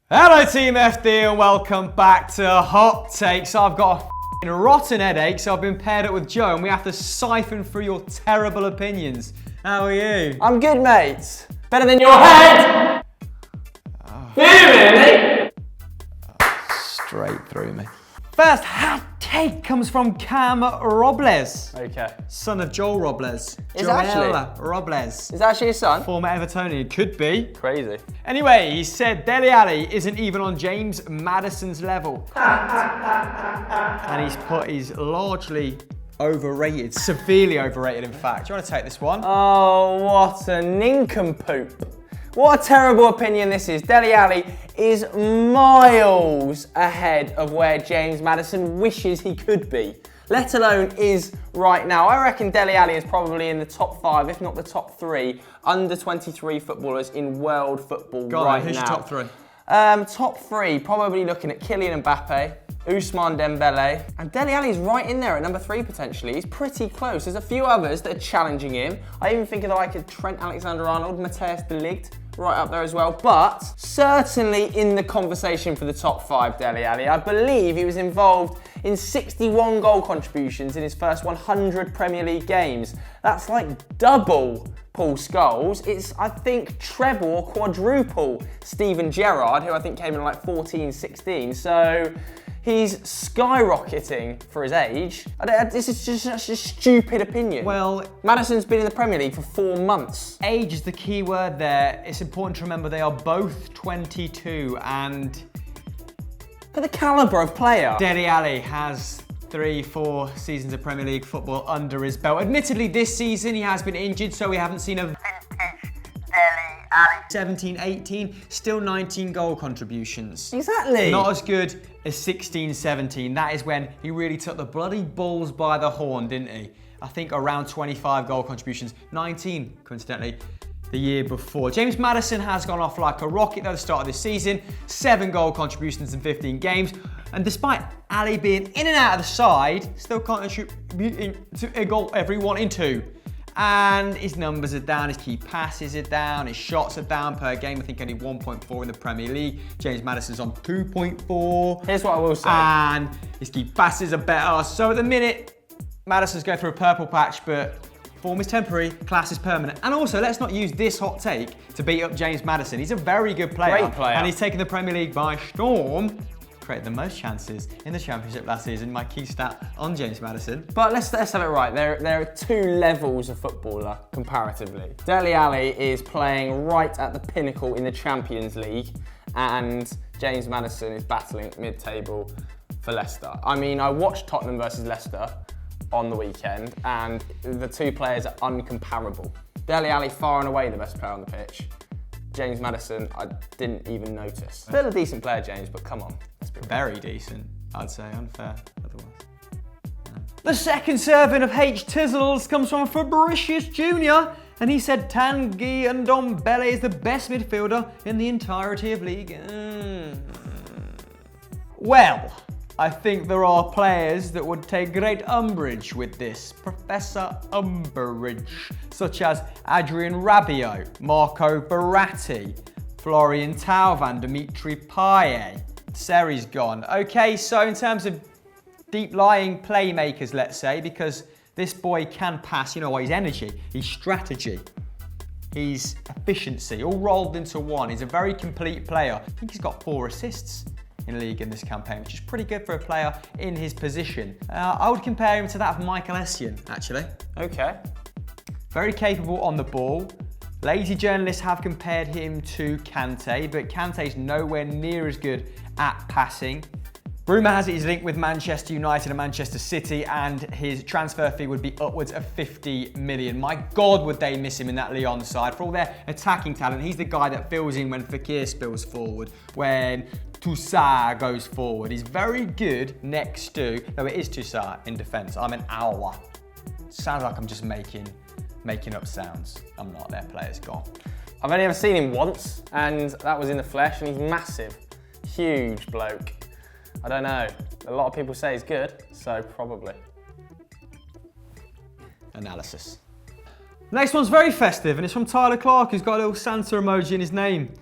Hello Team FD and welcome back to Hot Takes. I've got a rotten headache, so I've been paired up with Joe and we have to siphon through your terrible opinions. How are you? I'm good, mate. Better than your head! Really? Straight through me. First hot take comes from Cam Robles. Okay. Son of Joel Robles. Is actually? Robles. Is that actually his son? Former Evertonian. Could be. Crazy. Anyway, he said Dele Alli isn't even on James Maddison's level. And he's largely overrated, severely overrated in fact. Do you want to take this one? Oh, what a nincompoop. What a terrible opinion this is. Dele Alli is miles ahead of where James Maddison wishes he could be, let alone is right now. I reckon Dele Alli is probably in the top 5, if not the top 3, under 23 footballers in world football right now. Who's your top 3? Top 3, probably looking at Kylian Mbappe, Ousmane Dembele, and Dele Alli's right in there at number 3 potentially. He's pretty close. There's a few others that are challenging him. I even think of the like of Trent Alexander-Arnold, Matthias de Ligt, right up there as well, but certainly in the conversation for the top 5, Dele Alli. I believe he was involved in 61 goal contributions in his first 100 Premier League games. That's like double Paul Scholes. It's, I think, treble or quadruple Steven Gerrard, who I think came in like 14, 16. So he's skyrocketing for his age. This is just such a stupid opinion. Well, Maddison's been in the Premier League for 4 months. Age is the key word there. It's important to remember they are both 22 and... But the calibre of player. Dele Alli has 3-4 seasons of Premier League football under his belt. Admittedly, this season he has been injured, so we haven't seen a vintage Dele Alli. 17-18, still 19 goal contributions. Exactly. Not as good as 16-17. That is when he really took the bloody bulls by the horn, didn't he? I think around 25 goal contributions, 19, coincidentally, the year before. James Maddison has gone off like a rocket at the start of this season, 7 goal contributions in 15 games, and despite Ali being in and out of the side, still contributing to a goal every 1 in 2. And his numbers are down, his key passes are down, his shots are down per game. I think only 1.4 in the Premier League. James Maddison's on 2.4. Here's what I will say. And his key passes are better. So at the minute, Maddison's going through a purple patch, but form is temporary, class is permanent. And also, let's not use this hot take to beat up James Maddison. He's a very good player. Great player. And he's taken the Premier League by storm. Created the most chances in the Championship last season. My key stat on James Maddison. But let's have it right. There are 2 levels of footballer comparatively. Dele Alli is playing right at the pinnacle in the Champions League, and James Maddison is battling mid-table for Leicester. I mean, I watched Tottenham versus Leicester on the weekend, and the 2 players are uncomparable. Dele Alli far and away the best player on the pitch. James Maddison, I didn't even notice. Still a decent player, James, but come on. Very decent, I'd say. Unfair, otherwise. No. The second serving of H-Tizzles comes from Fabricius Jr. And he said Tanguy Ndombele is the best midfielder in the entirety of league. Well, I think there are players that would take great umbrage with this. Professor Umbrage, such as Adrian Rabiot, Marco Verratti, Florian Thauvin, Dimitri Payet. Seri's gone. Okay, so in terms of deep-lying playmakers, let's say, because this boy can pass, you know what, his energy, his strategy, his efficiency, all rolled into one. He's a very complete player. I think he's got 4 assists in the league in this campaign, which is pretty good for a player in his position. I would compare him to that of Michael Essien, actually. Okay. Very capable on the ball. Lazy journalists have compared him to Kante, but Kante's nowhere near as good at passing. Rumour has it he's linked with Manchester United and Manchester City, and his transfer fee would be upwards of 50 million. My God, would they miss him in that Lyon side. For all their attacking talent, he's the guy that fills in when Fekir spills forward, when Toussaint goes forward. He's very good next to, though it is Toussaint in defence. I'm an Awa. Sounds like I'm just making up sounds. I'm not. Their player's gone. I've only ever seen him once, and that was in the flesh, and he's massive. Huge bloke. I don't know. A lot of people say he's good, so probably. Analysis. Next one's very festive, and it's from Tyler Clark, who's got a little Santa emoji in his name.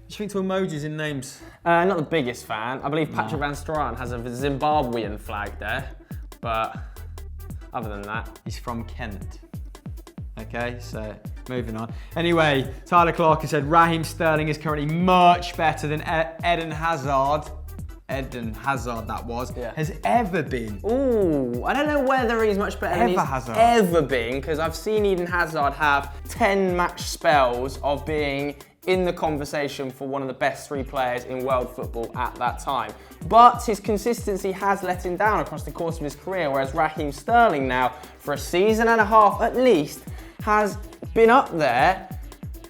do you think to emojis in names? Not the biggest fan. I believe Patrick Van Straan has a Zimbabwean flag there, but other than that. He's from Kent. Okay, so moving on. Anyway, Tyler Clark has said Raheem Sterling is currently much better than Eden Hazard. Eden Hazard, that was, has ever been. Ooh, I don't know whether he's much better than he's ever been, because I've seen Eden Hazard have 10 match spells of being in the conversation for one of the best 3 players in world football at that time. But his consistency has let him down across the course of his career, whereas Raheem Sterling now, for a season and a half at least, has been up there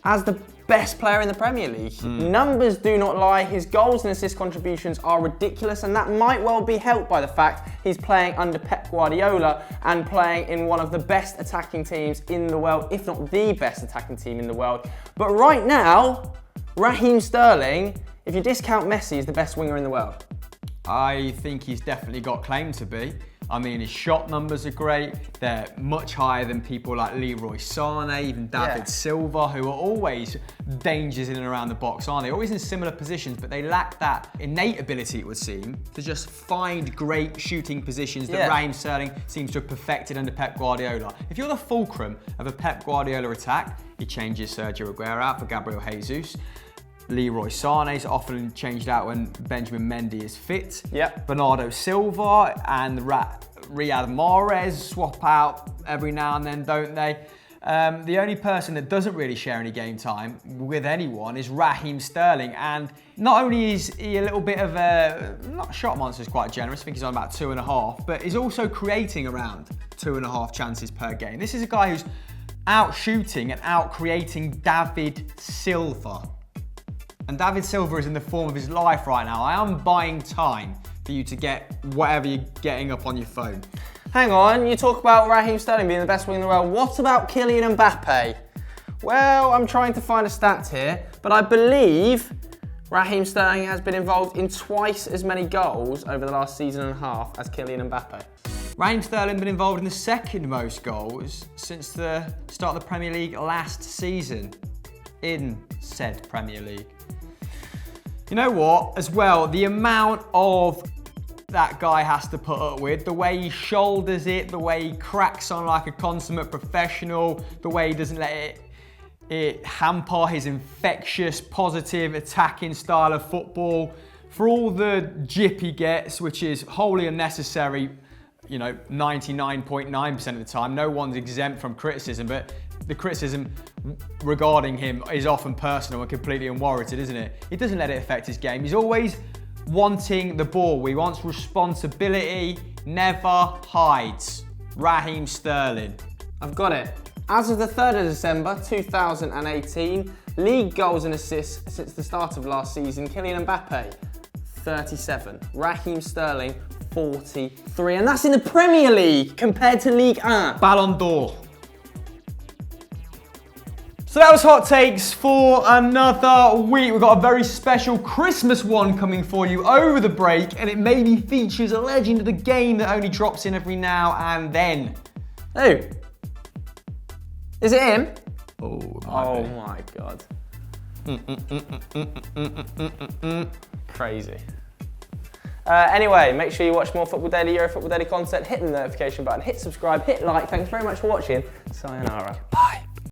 as the best player in the Premier League. Numbers do not lie. His goals and assist contributions are ridiculous, and that might well be helped by the fact he's playing under Pep Guardiola and playing in one of the best attacking teams in the world, if not the best attacking team in the world. But right now, Raheem Sterling, if you discount Messi, is the best winger in the world. I think he's definitely got claim to be. I mean, his shot numbers are great. They're much higher than people like Leroy Sané, even David Silva, who are always dangers in and around the box, aren't they? Always in similar positions, but they lack that innate ability, it would seem, to just find great shooting positions that Raheem Sterling seems to have perfected under Pep Guardiola. If you're the fulcrum of a Pep Guardiola attack, he changes Sergio Aguero out for Gabriel Jesus. Leroy Sané is often changed out when Benjamin Mendy is fit. Bernardo Silva and Riyad Mahrez swap out every now and then, don't they? The only person that doesn't really share any game time with anyone is Raheem Sterling, and not only is he a little bit of a, not shot monster is quite generous, I think he's on about 2.5, but he's also creating around 2.5 chances per game. This is a guy who's out shooting and out creating David Silva. And David Silva is in the form of his life right now. I am buying time for you to get whatever you're getting up on your phone. Hang on, you talk about Raheem Sterling being the best winger in the world. What about Kylian Mbappe? Well, I'm trying to find a stat here, but I believe Raheem Sterling has been involved in twice as many goals over the last season and a half as Kylian Mbappe. Raheem Sterling has been involved in the second most goals since the start of the Premier League last season, in said Premier League. You know what, as well, the amount of that guy has to put up with, the way he shoulders it, the way he cracks on like a consummate professional, the way he doesn't let it hamper his infectious, positive, attacking style of football. For all the jip he gets, which is wholly unnecessary, you know, 99.9% of the time, no one's exempt from criticism, but the criticism regarding him is often personal and completely unwarranted, isn't it? He doesn't let it affect his game. He's always wanting the ball. He wants responsibility, never hides. Raheem Sterling. I've got it. As of the 3rd of December 2018, league goals and assists since the start of last season, Kylian Mbappe, 37. Raheem Sterling, 43. And that's in the Premier League compared to Ligue 1. Ballon d'Or. So that was Hot Takes for another week. We've got a very special Christmas one coming for you over the break, and it maybe features a legend of the game that only drops in every now and then. Who? Is it him? Oh my God. Crazy. Anyway, make sure you watch more Football Daily, Euro Football Daily content, hit the notification button, hit subscribe, hit like. Thanks very much for watching. Sayonara. Bye.